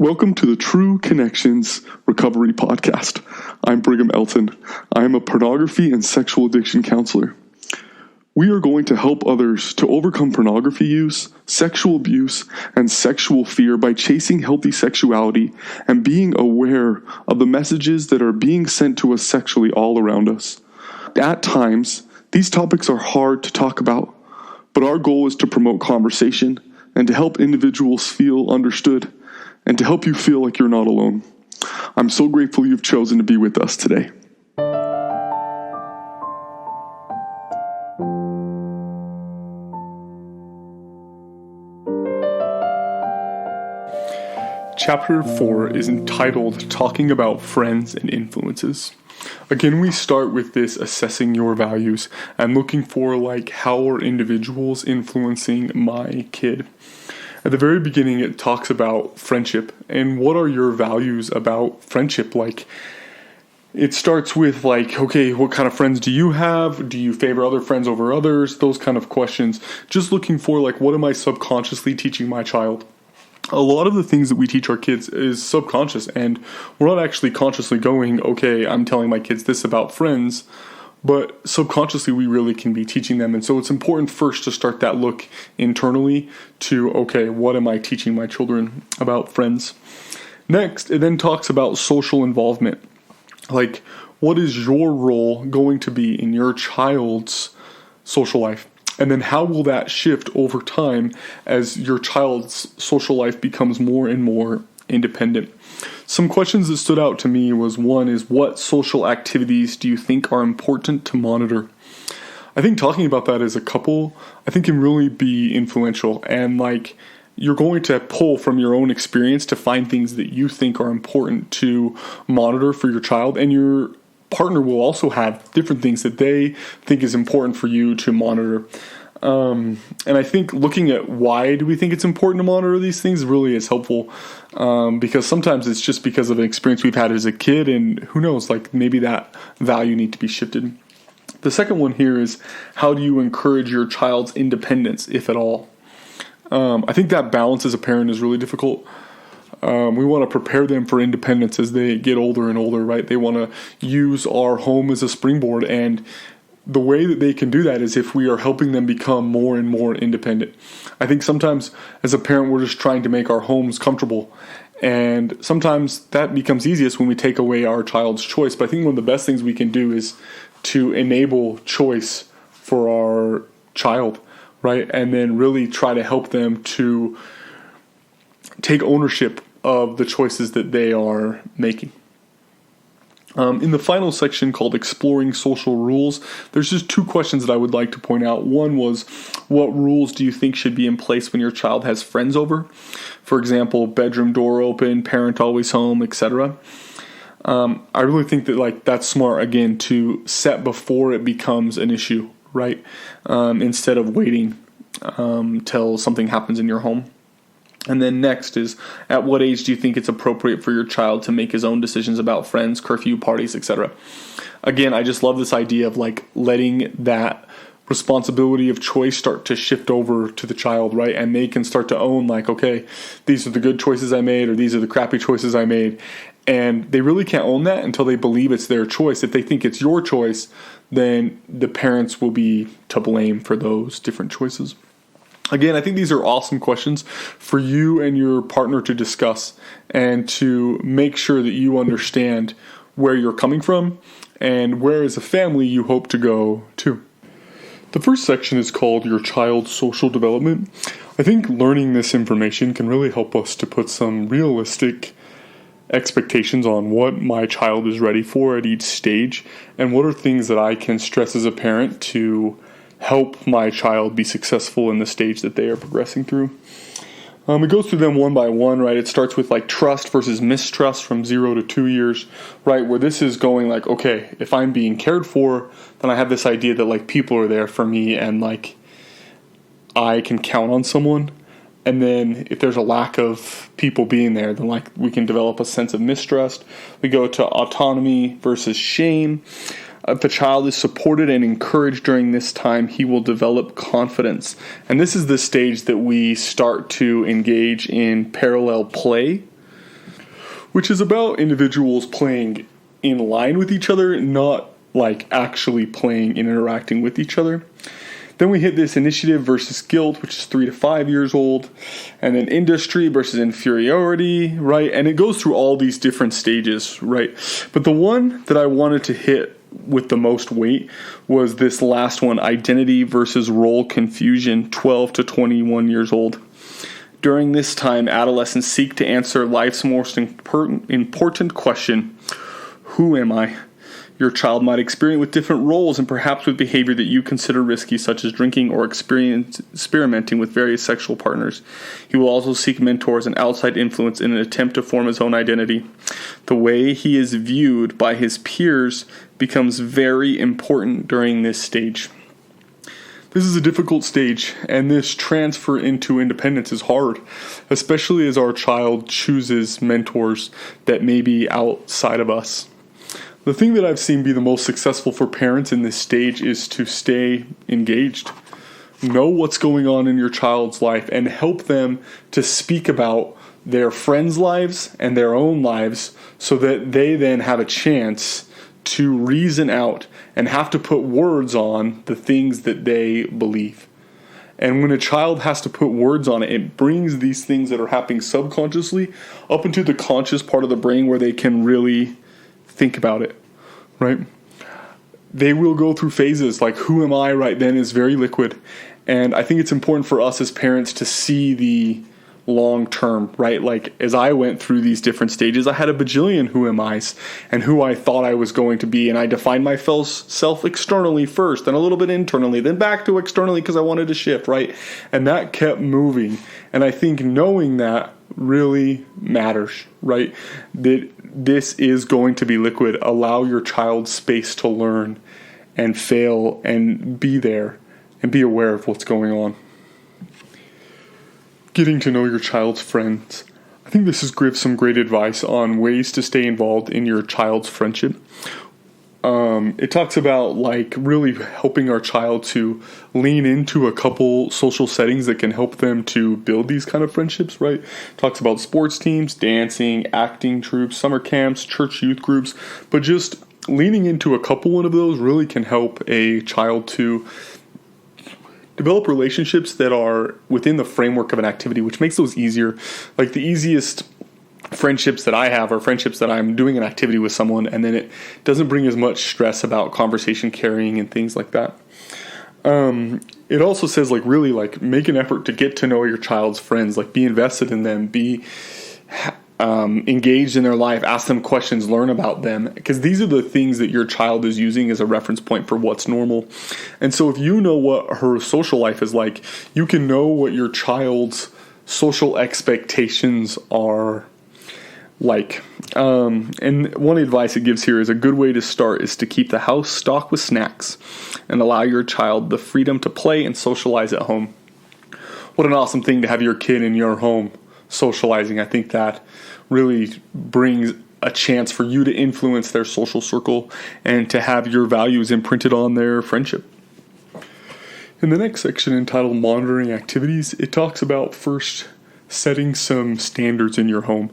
Welcome to the True Connections Recovery Podcast. I'm Brigham Elton. I am a pornography and sexual addiction counselor. We are going to help others to overcome pornography use, sexual abuse, and sexual fear by chasing healthy sexuality and being aware of the messages that are being sent to us sexually all around us. At times, these topics are hard to talk about, but our goal is to promote conversation and to help individuals feel understood and to help you feel like you're not alone. I'm so grateful you've chosen to be with us today. Chapter 4 is entitled Talking About Friends and Influences. Again, we start with this assessing your values and looking for how are individuals influencing my kid. At the very beginning, it talks about friendship and what are your values about friendship. It starts with okay, what kind of friends do you have? Do you favor other friends over others? Those kind of questions. Just looking for what am I subconsciously teaching my child? A lot of the things that we teach our kids is subconscious, and we're not actually consciously going, okay, I'm telling my kids this about friends, but subconsciously we really can be teaching them. And so it's important first to start that look internally to, okay, what am I teaching my children about friends? Next, it then talks about social involvement. What is your role going to be in your child's social life? And then how will that shift over time as your child's social life becomes more and more independent? Some questions that stood out to me was, one is, what social activities do you think are important to monitor? I think talking about that as a couple, can really be influential. And you're going to pull from your own experience to find things that you think are important to monitor for your child. And your partner will also have different things that they think is important for you to monitor. And I think looking at why do we think it's important to monitor these things really is helpful, because sometimes it's just because of an experience we've had as a kid, and who knows, maybe that value need to be shifted. The second one here is, how do you encourage your child's independence, if at all? I think that balance as a parent is really difficult. We want to prepare them for independence as they get older and older, right? They want to use our home as a springboard, and the way that they can do that is if we are helping them become more and more independent. I think sometimes as a parent, we're just trying to make our homes comfortable. And sometimes that becomes easiest when we take away our child's choice. But I think one of the best things we can do is to enable choice for our child, right? And then really try to help them to take ownership of the choices that they are making. In the final section called Exploring Social Rules, there's just two questions that I would like to point out. One was, what rules do you think should be in place when your child has friends over? For example, bedroom door open, parent always home, etc. I really think that that's smart, again, to set before it becomes an issue, right? Instead of waiting till something happens in your home. And then next is, at what age do you think it's appropriate for your child to make his own decisions about friends, curfew, parties, etc.? Again, I just love this idea of letting that responsibility of choice start to shift over to the child, right? And they can start to own okay, these are the good choices I made, or these are the crappy choices I made. And they really can't own that until they believe it's their choice. If they think it's your choice, then the parents will be to blame for those different choices. Again, I think these are awesome questions for you and your partner to discuss and to make sure that you understand where you're coming from and where as a family you hope to go to. The first section is called Your Child's Social Development. I think learning this information can really help us to put some realistic expectations on what my child is ready for at each stage and what are things that I can stress as a parent to help my child be successful in the stage that they are progressing through. It goes through them one by one, right? It starts with trust versus mistrust from 0 to 2 years, right? Where this is going okay, if I'm being cared for, then I have this idea that people are there for me and I can count on someone. And then if there's a lack of people being there, then we can develop a sense of mistrust. We go to autonomy versus shame. If a child is supported and encouraged during this time, he will develop confidence. And this is the stage that we start to engage in parallel play which is about individuals playing in line with each other, not like actually playing and interacting with each other. Then we hit this initiative versus guilt, which is 3 to 5 years old, and then industry versus inferiority, right? And it goes through all these different stages, right? But the one that I wanted to hit with the most weight was this last one, identity versus role confusion, 12 to 21 years old. During this time, adolescents seek to answer life's most important question: who am I? Your child might experiment with different roles and perhaps with behavior that you consider risky, such as drinking or experimenting with various sexual partners. He will also seek mentors and outside influence in an attempt to form his own identity. The way he is viewed by his peers becomes very important during this stage. This is a difficult stage, and this transfer into independence is hard, especially as our child chooses mentors that may be outside of us. The thing that I've seen be the most successful for parents in this stage is to stay engaged. Know what's going on in your child's life and help them to speak about their friends' lives and their own lives so that they then have a chance to reason out and have to put words on the things that they believe. And when a child has to put words on it, it brings these things that are happening subconsciously up into the conscious part of the brain where they can really think about it, right? They will go through phases like who am I right then is very liquid. And I think it's important for us as parents to see the long term, right? Like as I went through these different stages, I had a bajillion who am I's and who I thought I was going to be. And I defined myself externally first, then a little bit internally, then back to externally because I wanted to shift, right? And that kept moving. And I think knowing that really matters, right? That this is going to be liquid. Allow your child space to learn and fail and be there and be aware of what's going on. Getting to know your child's friends. I think this gives some great advice on ways to stay involved in your child's friendship. It talks about like really helping our child to lean into a couple social settings that can help them to build these kind of friendships, right? Talks about sports teams, dancing, acting troops, summer camps, church youth groups, but just leaning into a couple of those really can help a child to develop relationships that are within the framework of an activity, which makes those easier. Like the easiest friendships that I have are friendships that I'm doing an activity with someone and then it doesn't bring as much stress about conversation carrying and things like that. It also says like really like make an effort to get to know your child's friends, like be invested in them, be engaged in their life, ask them questions, learn about them, because these are the things that your child is using as a reference point for what's normal. And so if you know what her social life is like, you can know what your child's social expectations are like. And one advice it gives here is a good way to start is to keep the house stocked with snacks and allow your child the freedom to play and socialize at home. What an awesome thing to have your kid in your home socializing. I think that really brings a chance for you to influence their social circle and to have your values imprinted on their friendship. In the next section entitled Monitoring Activities, it talks about first setting some standards in your home.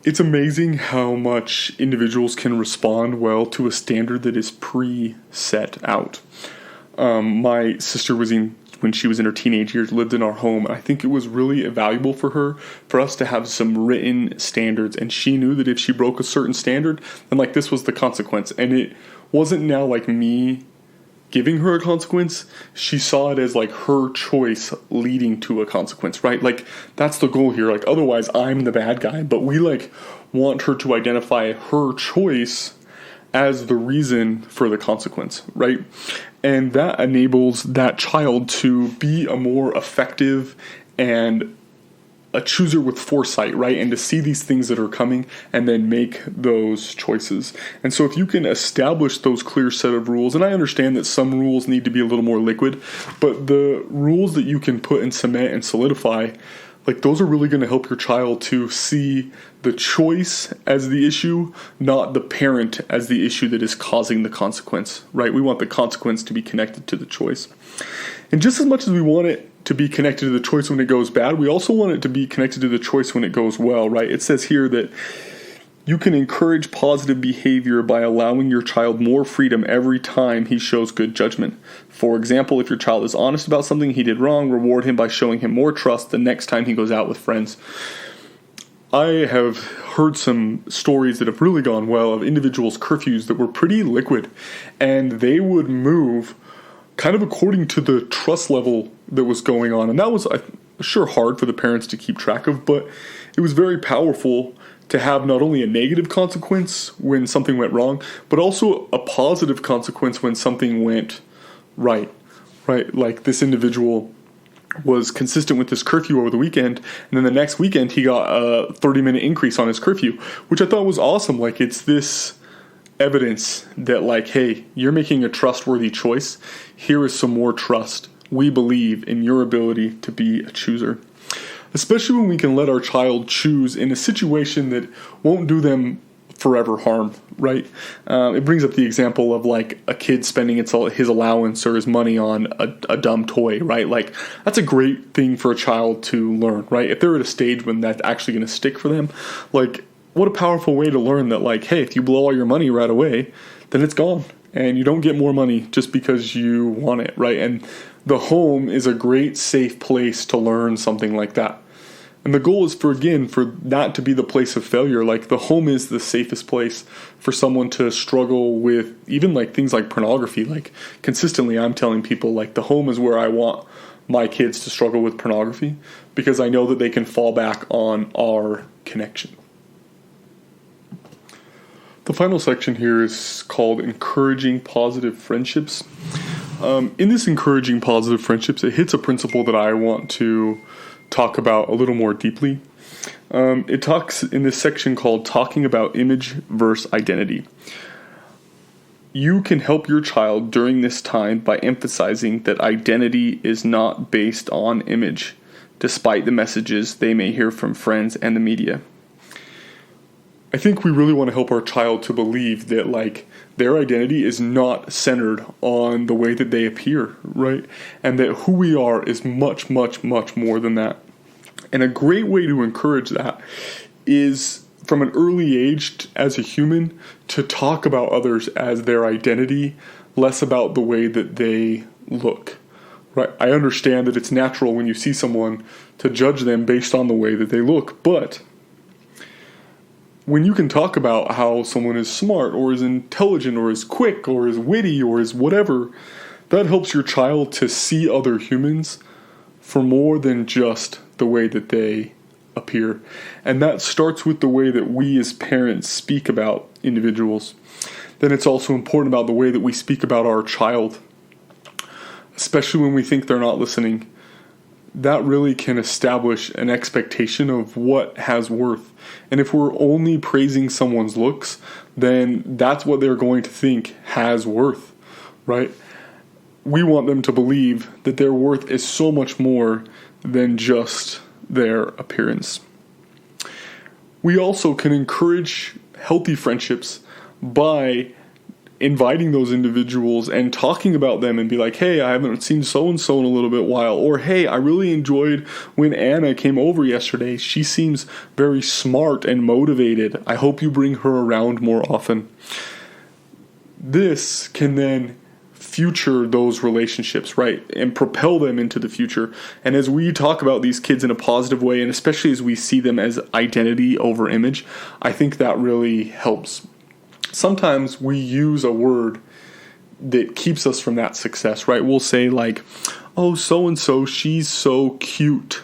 It's amazing how much individuals can respond well to a standard that is pre-set out. My sister when she was in her teenage years, lived in our home. And I think it was really valuable for us to have some written standards. And she knew that if she broke a certain standard, then like this was the consequence. And it wasn't now like me giving her a consequence. She saw it as like her choice leading to a consequence, right? Like that's the goal here. Like otherwise I'm the bad guy, but we like want her to identify her choice as the reason for the consequence, right? And that enables that child to be a more effective and a chooser with foresight, right? And to see these things that are coming and then make those choices. And so if you can establish those clear set of rules, and I understand that some rules need to be a little more liquid, but the rules that you can put in cement and solidify, like those are really going to help your child to see the choice as the issue, not the parent as the issue that is causing the consequence, right? We want the consequence to be connected to the choice. And just as much as we want it to be connected to the choice when it goes bad, we also want it to be connected to the choice when it goes well, right? It says here that You can encourage positive behavior by allowing your child more freedom every time he shows good judgment. For example, if your child is honest about something he did wrong, reward him by showing him more trust the next time he goes out with friends. I have heard some stories that have really gone well of individuals' curfews that were pretty liquid, and they would move kind of according to the trust level that was going on. And that was sure hard for the parents to keep track of, but it was very powerful to have not only a negative consequence when something went wrong, but also a positive consequence when something went right? Like this individual was consistent with this curfew over the weekend, and then the next weekend he got a 30-minute increase on his curfew, which I thought was awesome. Like, it's this evidence that, like, hey, you're making a trustworthy choice. Here is some more trust. We believe in your ability to be a chooser. Especially when we can let our child choose in a situation that won't do them forever harm, right? It brings up the example of like a kid spending his allowance or his money on a dumb toy, right? Like, that's a great thing for a child to learn, right? If they're at a stage when that's actually going to stick for them, like, what a powerful way to learn that, like, hey, if you blow all your money right away, then it's gone. And you don't get more money just because you want it, right? And the home is a great, safe place to learn something like that. And the goal is for that to be the place of failure. Like, the home is the safest place for someone to struggle with even like things like pornography. Like, consistently I'm telling people, like, the home is where I want my kids to struggle with pornography, because I know that they can fall back on our connection. The final section here is called Encouraging Positive Friendships. In this Encouraging Positive Friendships, it hits a principle that I want to talk about a little more deeply. It talks in this section called Talking About Image versus Identity. You can help your child during this time by emphasizing that identity is not based on image, despite the messages they may hear from friends and the media. I think we really want to help our child to believe that, like, their identity is not centered on the way that they appear, right? And that who we are is much, much, much more than that. And a great way to encourage that is from an early age as a human to talk about others as their identity, less about the way that they look, right? I understand that it's natural when you see someone to judge them based on the way that they look, but when you can talk about how someone is smart or is intelligent or is quick or is witty or is whatever, that helps your child to see other humans for more than just the way that they appear. And that starts with the way that we as parents speak about individuals. Then it's also important about the way that we speak about our child, especially when we think they're not listening. That really can establish an expectation of what has worth. And if we're only praising someone's looks, then that's what they're going to think has worth, right? We want them to believe that their worth is so much more than just their appearance. We also can encourage healthy friendships by inviting those individuals and talking about them and be like, hey, I haven't seen so-and-so in a little bit while, or hey, I really enjoyed when Anna came over yesterday. She seems very smart and motivated. I hope you bring her around more often. This can then future those relationships, right, and propel them into the future. And as we talk about these kids in a positive way, and especially as we see them as identity over image, I think that really helps. Sometimes we use a word that keeps us from that success, right? We'll say like, oh, so-and-so, she's so cute.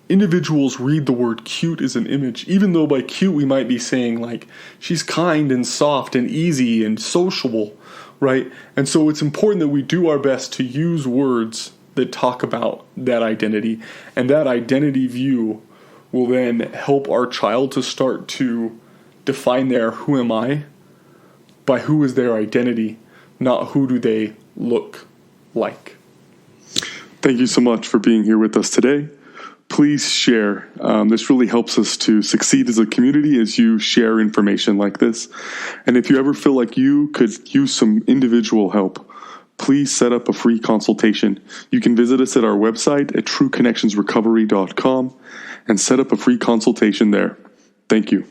Individuals read the word cute as an image, even though by cute we might be saying like, she's kind and soft and easy and sociable, right? And so it's important that we do our best to use words that talk about that identity. And that identity view will then help our child to start to define their who am I by who is their identity, not who do they look like. Thank you so much for being here with us today. Please share. This really helps us to succeed as a community as you share information like this. And if you ever feel like you could use some individual help, please set up a free consultation. You can visit us at our website at trueconnectionsrecovery.com and set up a free consultation there. Thank you.